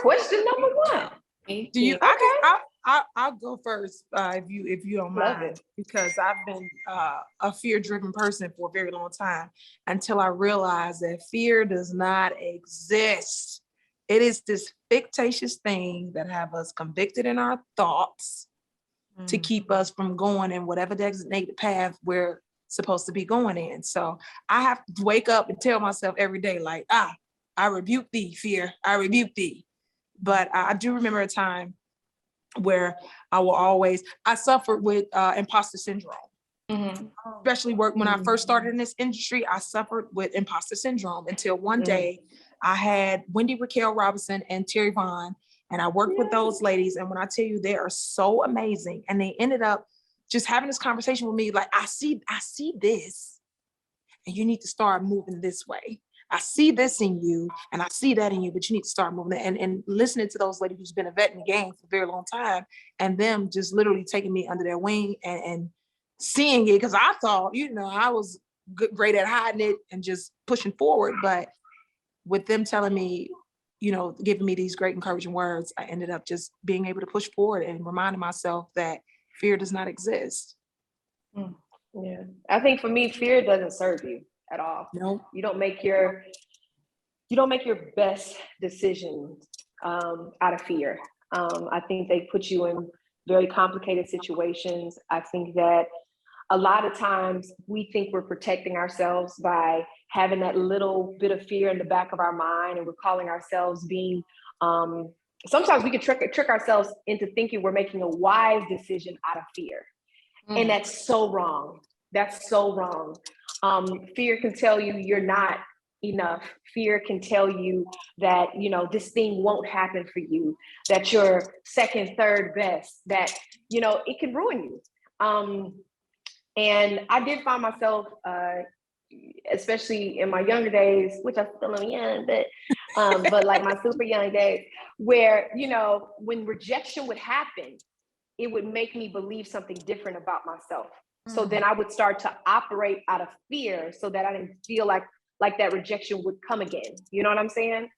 question number one. Do you? I'll go first if you don't mind, because I've been a fear-driven person for a very long time until I realized that fear does not exist. It is this fictitious thing that have us convicted in our thoughts to keep us from going in whatever designated path we're supposed to be going in. So I have to wake up and tell myself every day, like, I rebuke thee, fear. I rebuke thee. But I do remember a time where I suffered with imposter syndrome. Mm-hmm. Especially when I first started in this industry, I suffered with imposter syndrome until one day I had Wendy Raquel Robinson and Terry Vaughn, and I worked with those ladies. And when I tell you, they are so amazing. And they ended up just having this conversation with me, like, I see this, and you need to start moving this way. I see this in you, and I see that in you, but you need to start moving it. And listening to those ladies who's been a vet in the game for a very long time, and them just literally taking me under their wing and seeing it, because I thought, I was great at hiding it and just pushing forward. But with them telling me, giving me these great encouraging words, I ended up just being able to push forward and reminding myself that fear does not exist. Yeah, I think for me, fear doesn't serve you at all. No, you don't make your best decisions out of fear. I think they put you in very complicated situations. I think that a lot of times we think we're protecting ourselves by having that little bit of fear in the back of our mind, and we're calling ourselves being, sometimes we can trick ourselves into thinking we're making a wise decision out of fear. And that's so wrong. That's so wrong. Fear can tell you you're not enough. Fear can tell you that, this thing won't happen for you, that you're second, third best, that, it can ruin you. And I did find myself, especially in my younger days, which I still am young, but like my super young days, where, when rejection would happen, it would make me believe something different about myself. So then I would start to operate out of fear so that I didn't feel like that rejection would come again. You know what I'm saying?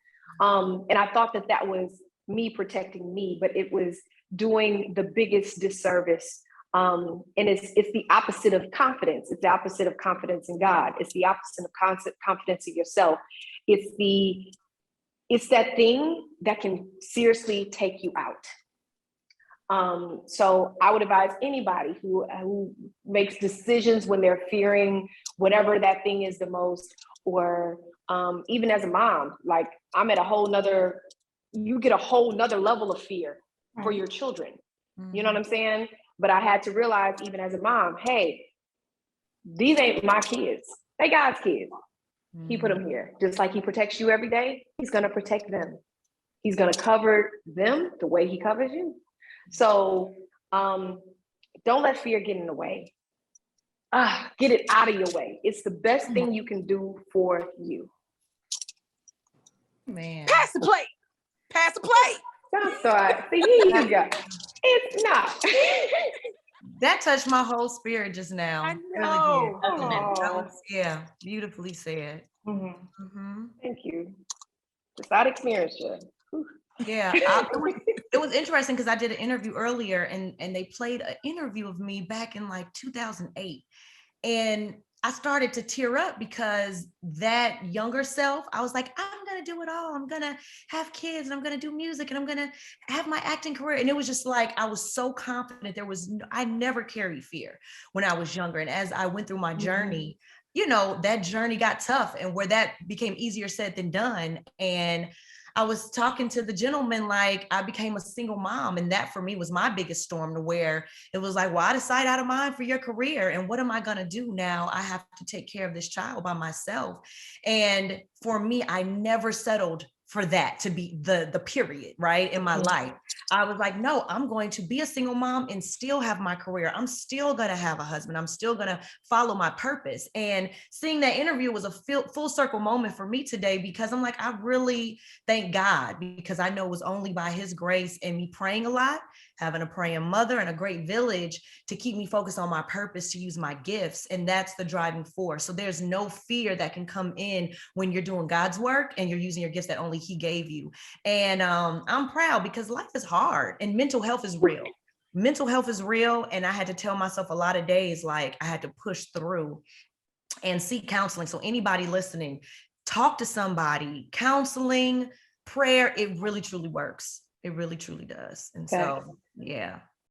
And I thought that was me protecting me, but it was doing the biggest disservice. And it's the opposite of confidence. It's the opposite of confidence in God. It's the opposite of confidence in yourself. It's that thing that can seriously take you out. So I would advise anybody who makes decisions when they're fearing whatever that thing is the most, or even as a mom, like I'm at you get a whole nother level of fear for your children. You know what I'm saying? But I had to realize, even as a mom, hey, these ain't my kids. They God's kids. He put them here. Just like he protects you every day, he's going to protect them. He's going to cover them the way he covers you. So don't let fear get in the way. Get it out of your way. It's the best thing you can do for you. Man. Pass the plate. Pass the plate. That's right. See, here you go. It's not. That touched my whole spirit just now. I know. Really did. Beautifully said. Thank you. Just out experience, Yeah, it was interesting because I did an interview earlier, and they played an interview of me back in like 2008, and I started to tear up because that younger self, I was like, I'm gonna do it all. I'm gonna have kids, and I'm gonna do music, and I'm gonna have my acting career. And it was just like, I was so confident. I never carried fear when I was younger. And as I went through my journey, that journey got tough, and where that became easier said than done. And I was talking to the gentleman, like I became a single mom, and that for me was my biggest storm, to where it was like, well, out of sight, out of mind for your career. And what am I going to do now? I have to take care of this child by myself. And for me, I never settled for that to be the period, right, in my life. I was like, no, I'm going to be a single mom and still have my career. I'm still going to have a husband. I'm still going to follow my purpose. And seeing that interview was a full circle moment for me today, because I'm like, I really thank God, because I know it was only by his grace and me praying a lot having a praying mother and a great village to keep me focused on my purpose, to use my gifts. And that's the driving force. So there's no fear that can come in when you're doing God's work and you're using your gifts that only he gave you. And I'm proud because life is hard and mental health is real. Mental health is real. And I had to tell myself a lot of days, like I had to push through and seek counseling. So anybody listening, talk to somebody. Counseling, prayer, it really truly works. It really truly does. And so, yeah.